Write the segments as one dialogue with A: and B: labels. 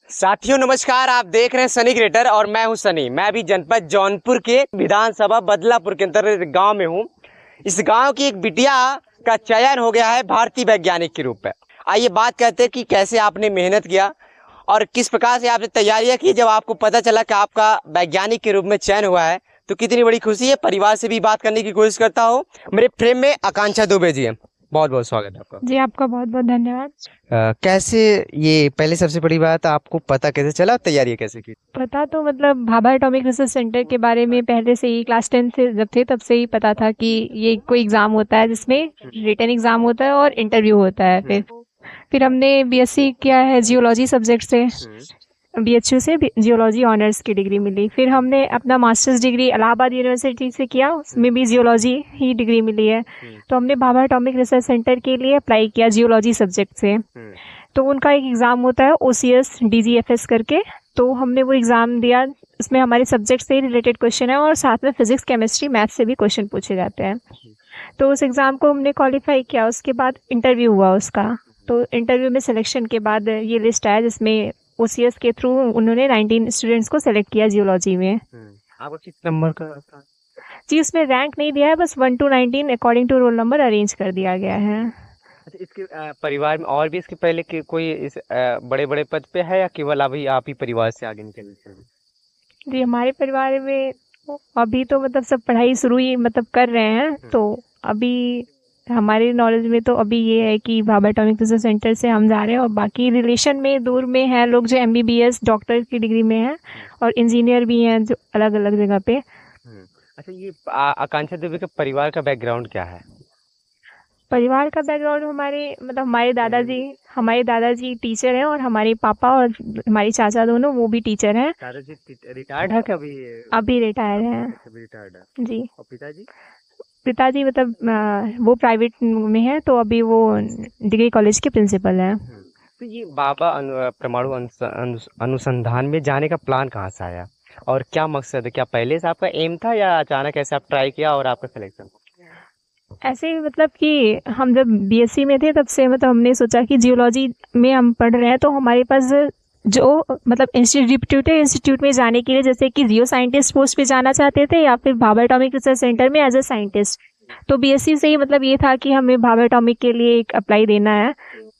A: साथियों नमस्कार। आप देख रहे हैं सनी क्रिएटर और मैं हूं सनी। मैं अभी जनपद जौनपुर के विधानसभा बदलापुर के अंतर्गत गांव में हूं। इस गांव की एक बिटिया का चयन हो गया है भारतीय वैज्ञानिक के रूप में। आइए बात करते हैं कि कैसे आपने मेहनत किया और किस प्रकार से आपने तैयारियां की। जब आपको पता चला कि आपका वैज्ञानिक के रूप में चयन हुआ है तो कितनी बड़ी खुशी है। परिवार से भी बात करने की कोशिश करता हूँ। मेरे फ्रेम में आकांक्षा दुबे जी है। बहुत बहुत स्वागत है आपका।
B: जी, आपका बहुत-बहुत धन्यवाद।
A: कैसे, ये पहले सबसे बड़ी बात, आपको पता कैसे चला, तैयारी कैसे की?
B: पता तो मतलब भाभा एटॉमिक रिसर्च सेंटर के बारे में पहले से ही क्लास 10 से जब थे तब से ही पता था कि ये कोई एग्ज़ाम होता है जिसमें रिटन एग्ज़ाम होता है और इंटरव्यू होता है फिर हमने बीएससी किया है जियोलॉजी सब्जेक्ट से। बीएचयू से जियोलॉजी ऑनर्स की डिग्री मिली। फिर हमने अपना मास्टर्स डिग्री इलाहाबाद यूनिवर्सिटी से किया, उसमें भी जियोलॉजी ही डिग्री मिली है। तो हमने भाभा एटॉमिक रिसर्च सेंटर के लिए अप्लाई किया जियोलॉजी सब्जेक्ट से। तो उनका एक एग्ज़ाम होता है ओसीएस डीजीएफएस करके, तो हमने वो एग्ज़ाम दिया। उसमें हमारे सब्जेक्ट से रिलेटेड क्वेश्चन है और साथ में फिजिक्स केमिस्ट्री मैथ से भी क्वेश्चन पूछे जाते हैं। तो उस एग्ज़ाम को हमने क्वालिफाई किया। उसके बाद इंटरव्यू हुआ उसका। तो इंटरव्यू में सिलेक्शन के बाद ये लिस्ट आया जिसमें ओसीएस के थ्रू उन्होंने 19 स्टूडेंट्स को सेलेक्ट किया जियोलॉजी में।
A: आपका किस नंबर का था?
B: जी, उसमें रैंक नहीं दिया है, बस 1 to 19 according to roll number arrange कर दिया गया है।
A: अच्छा, इसके परिवार में और भी इसके पहले के कोई इस बड़े बड़े पद पे है या केवल अभी आप ही परिवार से आगे निकल रहे हैं?
B: जी, हमारे परिवार में अभी तो मतलब सब पढ़ाई शुरू ही मतलब कर रहे हैं। तो अभी हमारे नॉलेज में तो अभी ये है कि भाभा एटॉमिक रिसर्च सेंटर से हम जा रहे हैं और बाकी रिलेशन में दूर में हैं लोग जो एमबीबीएस डॉक्टर की डिग्री में हैं और इंजीनियर भी हैं जो अलग अलग जगह पे।
A: अच्छा, ये आकांक्षा देवी का परिवार का बैकग्राउंड क्या है?
B: परिवार का बैकग्राउंड हमारे मतलब हमारे दादाजी टीचर हैं और हमारे पापा और हमारे चाचा दोनों वो भी टीचर हैं।
A: दादाजी रिटायर्ड है कभी?
B: अभी रिटायर हैं।
A: अभी रिटायर्ड है।
B: जी,
A: और पिताजी?
B: पिताजी मतलब वो प्राइवेट में है तो अभी वो डिग्री कॉलेज के प्रिंसिपल हैं।
A: तो ये बाबा परमाणु अनुसंधान में जाने का प्लान कहाँ से आया और क्या मकसद है? क्या पहले से आपका एम था या अचानक ऐसे आप ट्राई किया और आपका सिलेक्शन?
B: ऐसे ही मतलब कि हम जब बीएससी में थे तब से मतलब हमने सोचा कि जियोलॉजी में हम पढ़ रहे हैं तो हमारे पास जो मतलब इंस्टीट्यूट में जाने के लिए जैसे कि जियो साइंटिस्ट पोस्ट पे जाना चाहते थे या फिर भाभा एटॉमिक रिसर्च सेंटर में एज अ साइंटिस्ट। तो बीएससी से ही मतलब ये था कि हमें भाभा एटॉमिक के लिए एक अप्लाई देना है।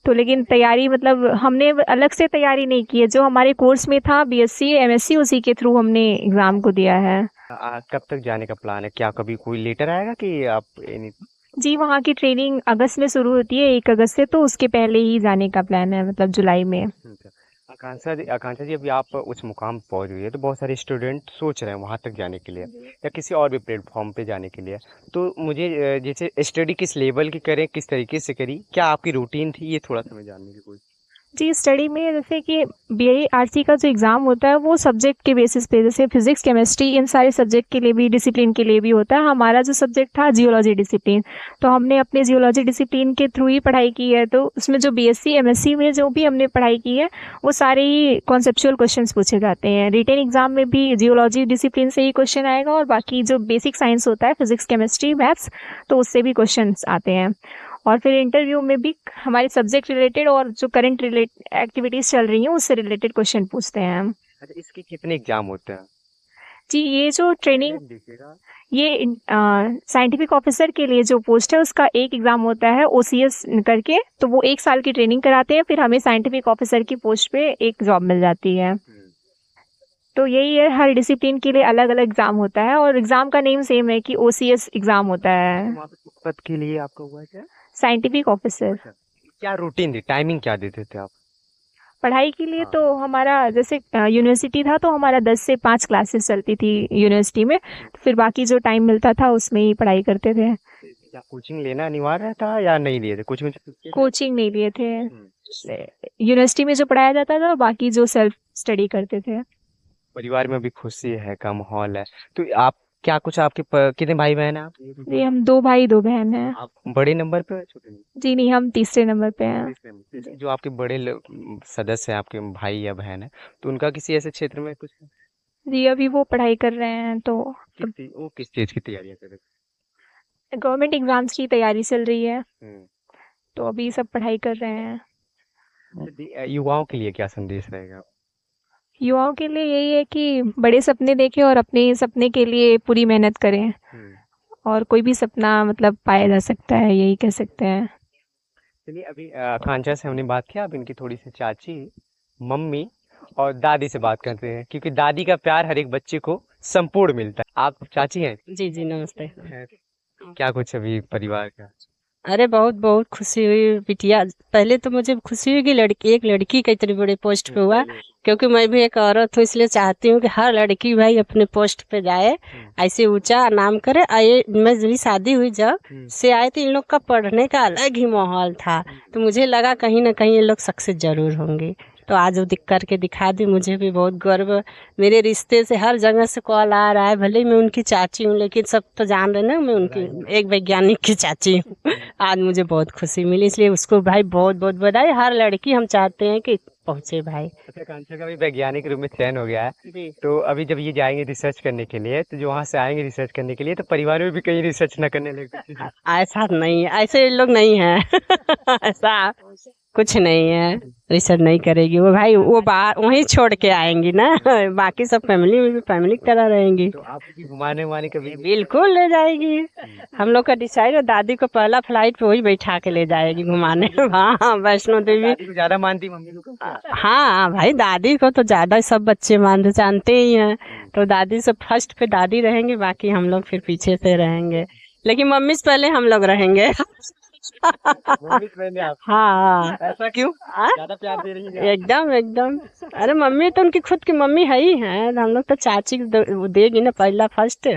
B: तो लेकिन तैयारी मतलब हमने अलग से तैयारी नहीं की है, जो हमारे कोर्स में था बीएससी एमएससी उसी के थ्रू हमने एग्ज़ाम को दिया है।
A: कब तक जाने का प्लान है? क्या कभी कोई लेटर आएगा कि आप
B: जी, वहाँ की ट्रेनिंग अगस्त में शुरू होती है 1 अगस्त से, तो उसके पहले ही जाने का प्लान है मतलब जुलाई में।
A: अच्छा। आकांक्षा जी अभी आप उस मुकाम पर पहुंच गई है तो बहुत सारे स्टूडेंट सोच रहे हैं वहां तक जाने के लिए या किसी और भी प्लेटफॉर्म पे जाने के लिए। तो मुझे जैसे स्टडी किस लेवल की करें, किस तरीके से करी, क्या आपकी रूटीन थी, ये थोड़ा सा मैं जानने की कोशिश।
B: जी, स्टडी में जैसे कि बीए आरसी का जो एग्ज़ाम होता है वो सब्जेक्ट के बेसिस पे जैसे फिजिक्स केमिस्ट्री इन सारे सब्जेक्ट के लिए भी डिसिप्लिन के लिए भी होता है। हमारा जो सब्जेक्ट था जियोलॉजी डिसिप्लिन, तो हमने अपने जियोलॉजी डिसिप्लिन के थ्रू ही पढ़ाई की है। तो उसमें जो बीएससी एमएससी में जो भी हमने पढ़ाई की है वो सारे ही कॉन्सेप्चुअल क्वेश्चंस पूछे जाते हैं। रिटेन एग्जाम में भी जियोलॉजी डिसिप्लिन से ही क्वेश्चन आएगा और बाकी जो बेसिक साइंस होता है फिजिक्स केमिस्ट्री मैथ्स तो उससे भी क्वेश्चन आते हैं। और फिर इंटरव्यू में भी हमारे सब्जेक्ट रिलेटेड और जो करंट एक्टिविटीज चल रही हैं उससे रिलेटेड क्वेश्चन पूछते हैं हम।
A: अच्छा, इसके कितने एग्जाम होते हैं?
B: जी, ये जो ट्रेनिंग
A: देखिएगा।
B: ये साइंटिफिक ऑफिसर के लिए जो पोस्ट है उसका एक एग्ज़ाम होता है ओसीएस करके, तो वो 1 साल की ट्रेनिंग कराते हैं फिर हमें साइंटिफिक ऑफिसर की पोस्ट पे एक जॉब मिल जाती है। तो यही है, हर डिसिप्लिन के लिए अलग अलग एग्ज़ाम होता है और एग्ज़ाम का नेम सेम है कि ओसीएस एग्ज़ाम होता है।
A: वहाँ पे किस पद के लिए आपका हुआ है क्या?
B: Scientific officer.
A: अच्छा, क्या रूटीन थी, टाइमिंग क्या देते थे आप?
B: पढ़ाई के लिए
A: हाँ।
B: तो हमारा जैसे यूनिवर्सिटी था तो हमारा 10 से 5 क्लासेस चलती थी यूनिवर्सिटी में, तो फिर बाकी जो टाइम मिलता था उसमें ही पढ़ाई करते थे।
A: क्या कोचिंग लेना अनिवार्य था या नहीं लिए थे कोचिंग?
B: कोचिंग नहीं लिए थे।
A: हम्म।
B: यूनिवर्सिटी में जो पढ़ाया जाता था बाकी जो सेल्फ स्टडी करते थे।
A: परिवार में भी खुशी है का माहौल है। तो आप क्या कुछ आपके कितने भाई बहन हैं आप?
B: जी, हम 2 भाई 2 बहन हैं।
A: आप बड़े नंबर पे हो या छोटे नंबर?
B: जी नहीं, हम तीसरे नंबर पे हैं।
A: तीसरे नंबर पे। जो आपके बड़े सदस्य हैं, आपके भाई या बहन है, तो उनका किसी ऐसे क्षेत्र में कुछ?
B: जी, अभी वो पढ़ाई कर रहे हैं तो
A: वो किस चीज की तैयारियां कर रहे
B: गवर्नमेंट एग्जाम्स की तैयारी चल रही है,
A: हैं?
B: तो अभी सब पढ़ाई कर रहे हैं।
A: युवाओं के लिए क्या संदेश रहेगा?
B: युवाओं के लिए यही है कि बड़े सपने देखें और अपने सपने के लिए पूरी मेहनत करें, और कोई भी सपना मतलब पाया जा सकता है, यही कह सकते हैं।
A: चलिए अभी आकांक्षा से हमने बात किया, अब इनकी थोड़ी सी चाची, मम्मी और दादी से बात करते हैं, क्योंकि दादी का प्यार हर एक बच्चे को संपूर्ण मिलता है। आप चाची हैं?
C: जी जी नमस्ते।
A: हैं। क्या कुछ अभी परिवार का?
C: अरे बहुत बहुत खुशी हुई बिटिया। पहले तो मुझे खुशी हुई कि एक लड़की का इतने बड़े पोस्ट पे हुआ, क्योंकि मैं भी एक औरत हूँ, इसलिए चाहती हूँ कि हर लड़की भाई अपने पोस्ट पे जाए, ऐसे ऊंचा नाम करे। आए मैं जब शादी हुई जब से आए तो इन लोग का पढ़ने का अलग ही माहौल था, तो मुझे लगा कहीं ना कहीं ये लोग सक्सेस जरूर होंगे। तो आज वो करके दिखा दी, मुझे भी बहुत गर्व। मेरे रिश्ते से हर जगह से कॉल आ रहा है, भले ही मैं उनकी चाची हूँ, लेकिन सब तो जान रहे ना मैं उनकी एक वैज्ञानिक की चाची हूँ। आज मुझे बहुत खुशी मिली, इसलिए उसको भाई बहुत बहुत बधाई। हर लड़की हम चाहते हैं कि पहुँचे भाई।
A: अच्छा, आकांक्षा का भी वैज्ञानिक रूप में चयन हो गया है,
C: जी
A: तो अभी जब ये जाएंगे रिसर्च करने के लिए, तो जो वहाँ से आएंगे रिसर्च करने के लिए, तो परिवार में भी कहीं रिसर्च न करने लगे?
C: ऐसा नहीं है, ऐसे लोग नहीं है। ऐसा कुछ नहीं है, रिसर्च नहीं करेगी वो भाई, वो बाहर वहीं छोड़ के आएंगी ना। बाकी सब फैमिली में भी फैमिली की तरह रहेंगी।
A: तो आपकी घुमाने उमाने कभी?
C: बिल्कुल ले जाएगी, हम लोग का डिसाइड है। दादी को पहला फ्लाइट पे वही बैठा के ले जाएगी घुमाने। हाँ हाँ, वैष्णो देवी।
A: दादी को ज्यादा मानती मम्मी को?
C: हाँ भाई, दादी को तो ज्यादा सब बच्चे मानते जानते ही हैं, तो दादी से फर्स्ट पे दादी रहेंगे, बाकी हम लोग फिर पीछे से रहेंगे, लेकिन मम्मी से पहले हम लोग रहेंगे।
A: मम्मी से पहले आप?
C: हाँ।
A: ऐसा क्यों?
C: हाँ?
A: ज्यादा प्यार दे रही है?
C: एकदम एकदम। अरे मम्मी तो उनकी खुद की मम्मी है ही है, हम लोग तो चाची को वो देगी ना पहला फर्स्ट,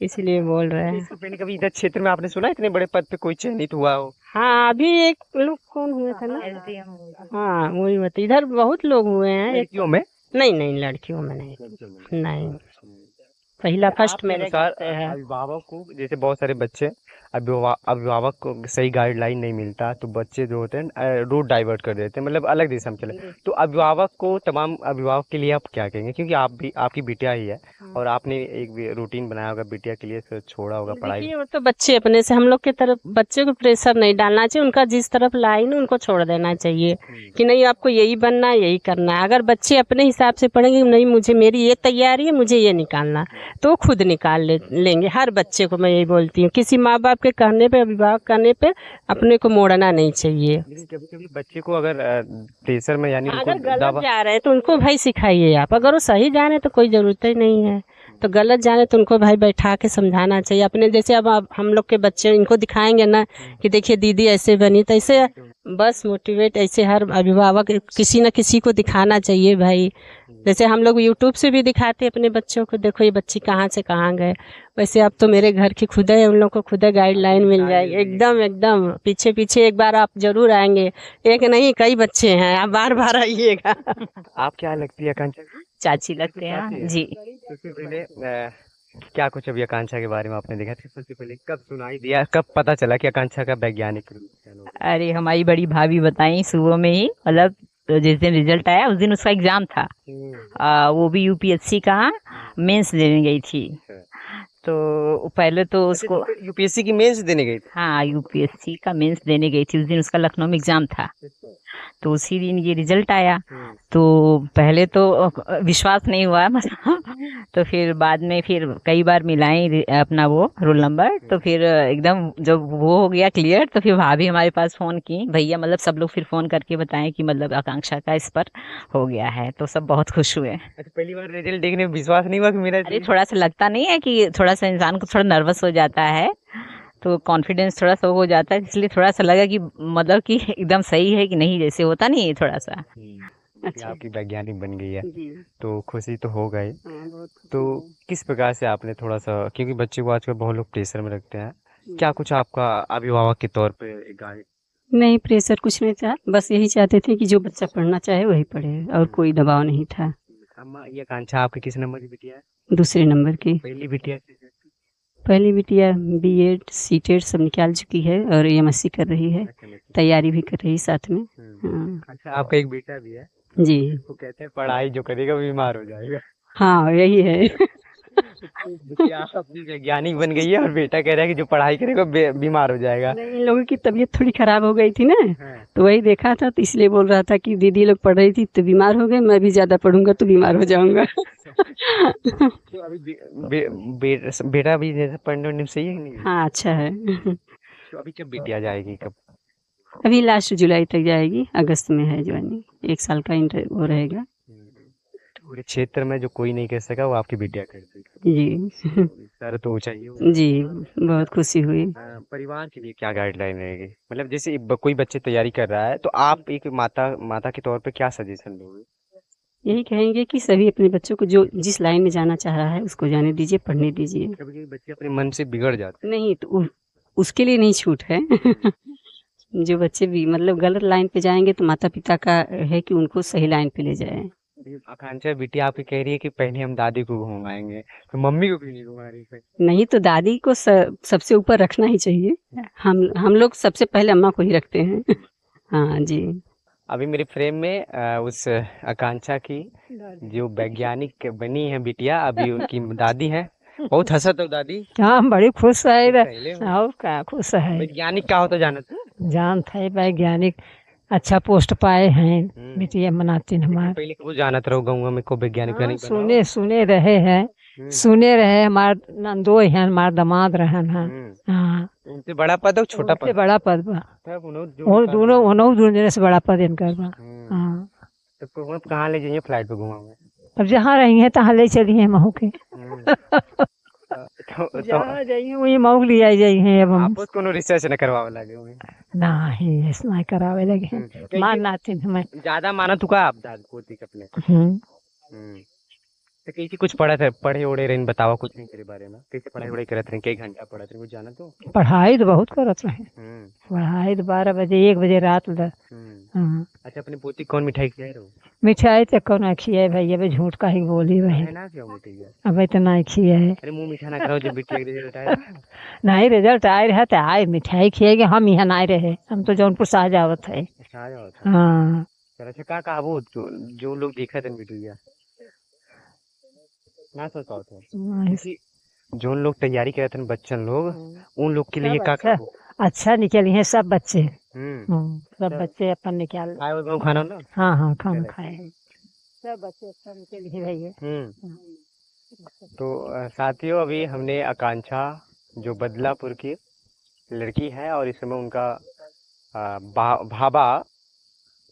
C: इसलिए बोल रहे हैं।
A: इससे पहले कभी इधर क्षेत्र में आपने सुना इतने बड़े पद पे कोई चयनित हुआ हो?
C: हाँ अभी एक लोग कौन हुए थे ना, हाँ वही बता, इधर बहुत लोग हुए हैं।
A: लड़कियों में?
C: नहीं नहीं, लड़कियों में नहीं, नहीं पहला फर्स्ट
A: आपके
C: मेरे
A: अनुसार
C: घर से है।
A: अभिभावक को, जैसे बहुत सारे बच्चे अभिभावक को सही गाइडलाइन नहीं मिलता, तो बच्चे जो होते हैं रूट डाइवर्ट कर देते हैं, मतलब अलग दिशा में चले। तो अभिभावक को, तमाम अभिभावक के लिए आप क्या कहेंगे, क्योंकि आप भी, आपकी बिटिया ही है और आपने एक रूटीन बनाया होगा बिटिया के लिए, फिर छोड़ा होगा पढ़ाई?
C: देखिए वो तो बच्चे अपने से, हम लोग की तरफ बच्चे को प्रेशर नहीं डालना चाहिए, उनका जिस तरफ लाइन उनको छोड़ देना चाहिए कि नहीं आपको यही बनना है, यही करना है। अगर बच्चे अपने हिसाब से पढ़ेंगे, नहीं मुझे मेरी ये तैयारी है, मुझे ये निकालना, तो खुद निकाल लेंगे। हर बच्चे को मैं यही बोलती हूँ, किसी माँ बाप के कहने पे, अभिभावक कहने पे अपने को मोड़ना नहीं चाहिए।
A: कभी कभी बच्चे को अगर प्रेशर में, यानी
C: अगर
A: उनको
C: गलत
A: दबा,
C: जा रहे हैं तो उनको भाई सिखाइए आप, अगर वो सही जा रहे हैं तो कोई जरूरत ही नहीं है, तो गलत जा रहे हैं तो उनको भाई बैठा के समझाना चाहिए। अपने जैसे अब हम लोग के बच्चे इनको दिखाएंगे ना कि देखिए दीदी ऐसे बनी, तो ऐसे बस मोटिवेट, ऐसे हर अभिभावक किसी न किसी को दिखाना चाहिए भाई। जैसे हम लोग यूट्यूब से भी दिखाते हैं अपने बच्चों को, देखो ये बच्ची कहाँ से कहाँ गए, वैसे अब तो मेरे घर की खुद है, उन लोग को खुद गाइडलाइन मिल जाएगी। एकदम एकदम, पीछे पीछे एक बार आप जरूर आएंगे, एक नहीं कई बच्चे हैं, आप बार बार आइएगा।
A: आप क्या लगती है आकांक्षा?
C: चाची लगते हैं जी।
A: सबसे पहले क्या कुछ अभी आकांक्षा के बारे में आपने देखा था? सबसे पहले कब सुनाई दिया, कब पता चला कि आकांक्षा का वैज्ञानिक चयन होगा?
D: अरे हमारी बड़ी भाभी बताई सुबह में ही, मतलब जिस दिन रिजल्ट आया उस दिन उसका एग्जाम था। वो भी यूपीएससी का मेंस देने गई थी, तो पहले तो उसको,
A: यूपीएससी की मेंस देने गई थी?
D: हाँ यूपीएससी का मेंस देने गई थी, उस दिन उसका लखनऊ में एग्जाम था। तो उसी दिन ये रिजल्ट आया, तो पहले तो विश्वास नहीं हुआ तो फिर बाद में फिर कई बार मिलाई अपना वो रोल नंबर, तो फिर एकदम जब वो हो गया क्लियर, तो फिर भाभी हमारे पास फ़ोन की, भैया मतलब सब लोग फिर फ़ोन करके बताएं कि मतलब आकांक्षा का इस पर हो गया है, तो सब बहुत खुश हुए।
A: अच्छा, पहली बार रिजल्ट देखने में विश्वास नहीं हुआ कि मेरा?
D: अरे थोड़ा सा लगता नहीं है कि थोड़ा सा इंसान को थोड़ा नर्वस हो जाता है, तो कॉन्फिडेंस थोड़ा सा हो जाता है, इसलिए थोड़ा सा लगा कि मतलब कि एकदम सही है कि नहीं, जैसे होता नहीं है थोड़ा सा।
A: अच्छा, आपकी वैज्ञानिक बन गई है तो खुशी तो हो गई। तो किस प्रकार से आपने थोड़ा सा, क्योंकि बच्चे को आजकल बहुत लोग प्रेशर में रखते हैं, क्या कुछ आपका अभिभावक के तौर पे गाइड?
E: नहीं, प्रेशर कुछ नहीं था, बस यही चाहते थे कि जो बच्चा पढ़ना चाहे वही पढ़े, और कोई दबाव नहीं था।
A: अम्मा, ये आकांक्षा आपके किस नंबर की बिटिया है?
E: दूसरे नंबर की।
A: पहली बिटिया?
E: पहली बिटिया बीएड सीटेट सब निकाल चुकी है और एमएससी कर रही है, तैयारी भी कर रही है साथ में। हाँ
A: अच्छा, आपका एक बेटा भी है?
E: जी।
A: वो कहते हैं पढ़ाई जो करेगा वो बीमार हो जाएगा।
E: हाँ यही है।
A: बिटिया अपनी वैज्ञानिक बन गई है और बेटा कह रहा है कि जो पढ़ाई करेगा बीमार हो जाएगा।
E: नहीं, इन लोगों की तबीयत थोड़ी खराब हो गई थी ना,
A: हाँ।
E: तो वही देखा था, तो इसलिए बोल रहा था कि दीदी लोग पढ़ रही थी तो बीमार हो गए, मैं भी ज्यादा पढ़ूंगा तो बीमार हो जाऊंगा।
A: तो अभी बेटा भी जैसे पढ़ने में सही है कि नहीं?
E: हाँ, अच्छा है।
A: तो अभी कब बिटिया जाएगी कब?
E: अभी लास्ट जुलाई तक जाएगी, अगस्त में है ज्वाइनिंग, 1 साल का इंटर वो रहेगा।
A: पूरे क्षेत्र में जो कोई नहीं कर सका वो आपकी बिटिया कर देगी।
E: जी।
A: सर तो चाहिए।
E: जी, बहुत खुशी हुई।
A: परिवार के लिए क्या गाइडलाइन रहेगी, मतलब जैसे कोई बच्चे तैयारी कर रहा है तो आप एक माता के तौर पे क्या सजेशन दोगे?
E: यही कहेंगे कि सभी अपने बच्चों को जो जिस लाइन में जाना चाह रहा है उसको जाने दीजिए, पढ़ने दीजिए।
A: कभी कभी बच्चे अपने मन से बिगड़ जाते
E: नहीं तो उसके लिए नहीं छूट है। जो बच्चे भी मतलब गलत लाइन पे जाएंगे तो माता पिता का है कि उनको सही लाइन पे ले जाए।
A: हैं। आकांक्षा बिटिया आपकी कह रही है कि पहले हम दादी को घुमाएंगे, तो मम्मी को क्यों नहीं घुमा रही फिर?
E: नहीं तो दादी को सबसे ऊपर रखना ही चाहिए। हम लोग सबसे पहले अम्मा को ही रखते हैं। हाँ जी।
A: अभी मेरे फ्रेम में उस आकांक्षा की जो वैज्ञानिक बनी है बिटिया, अभी उनकी दादी है। बहुत हंसत हो दादी।
B: हाँ, हम बड़ी खुश है
A: पहले
B: और क्या खुश है।
A: वैज्ञानिक का होता जानत?
B: जानत है वैज्ञानिक अच्छा पोस्ट पाए हैं,
A: हम्म।
B: बिटिया मनाती हमार।
A: पहले को जानत रहो गाँव में को वैज्ञानिक
B: हाँ,
A: नहीं
B: सुने रहे हैं, सुने रहे। हमार नंदोई हैं, हमार दामाद रहन हैं।
A: हम्म।
B: हाँ,
A: उनसे बड़ा पद हो छोटा
B: उनसे
A: पद?
B: बड़ा पद बा,
A: तब
B: और दोनों जने से बड़ा पद इनकर बा।
A: हम्म।
B: हाँ,
A: तो कहाँ ले जाइए फ्लाइट पे घुमाओगे?
B: अब जहाँ रही हैं तहाँ ले चली हैं महू के।
A: तो
B: जहाँ जाइए वही महू ले आई जाई हैं। अब हम
A: आप कोनो रिसर्च न करवावे लगे हुए?
B: नहीं ऐसा नहीं करावे लगे हैं। मार नाती हमें।
A: ज्यादा मानत हुआ आप दाद पोती के अपने?
B: हम्म।
A: तो कैसे कुछ पढ़े ओढ़े रहे बतावा कुछ नहीं तेरे बारे में, कैसे पढ़ाई ओढ़ाई करत रहे, कई घंटा पढ़त रहे कुछ जाना तो?
B: पढ़ाई तो बहुत करत रहे। पढ़ाई तो 12 बजे 1 बजे रात ल। हाँ।
A: अच्छा, अपनी पोती कौन मिठाई खिलाई रहो?
B: मिठाई तो कौन खियाए भैया, अब झूठ का ही बोली भाई।
A: है ना, क्यों मिठाई है?
B: अब तो नहीं खियाए।
A: अरे मुंह मीठा ना करो, जब बिटिया के रिजल्ट आया।
B: नहीं रिजल्ट आए रहे तो आए मिठाई खिएगे, हम यहाँ नहीं रहे, हम तो जौनपुर से आ जावत है।
A: अच्छा जाओ था।
B: हाँ।
A: चल अच्छा, का कहा वो जो लोग देखा थे बिटिया ना सोच पाओ थे जो लोग तैयारी करे थे बच्चन लोग, उन लोग के लिए
B: सब
A: का
B: अच्छा, अच्छा निकली हैं सब बच्चे।
A: हम्म।
B: सब बच्चे अपन निकाल।
A: खाए वो गाँव खाना ना?
B: हाँ खाना खाए हैं सब बच्चे, अच्छा निकली है भैया।
A: तो साथियों, अभी हमने आकांक्षा जो बदलापुर की लड़की है और इस समय उनका भाभा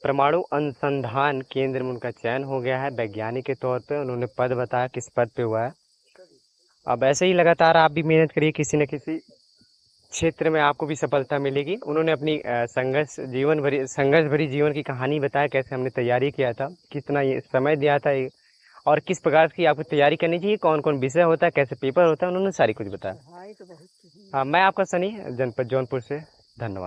A: परमाणु अनुसंधान केंद्र में उनका चयन हो गया है वैज्ञानिक के तौर पे। उन्होंने पद बताया किस पद पे हुआ है। अब ऐसे ही लगातार आप भी मेहनत करिए, किसी न किसी क्षेत्र में आपको भी सफलता मिलेगी। उन्होंने अपनी संघर्ष भरी जीवन की कहानी बताया, कैसे हमने तैयारी किया था, कितना ये समय दिया था और किस प्रकार की आपको तैयारी करनी चाहिए, कौन कौन विषय होता है, कैसे पेपर होता है, उन्होंने सारी कुछ बताया। हाँ, मैं आपका सनी, जनपद जौनपुर से। धन्यवाद।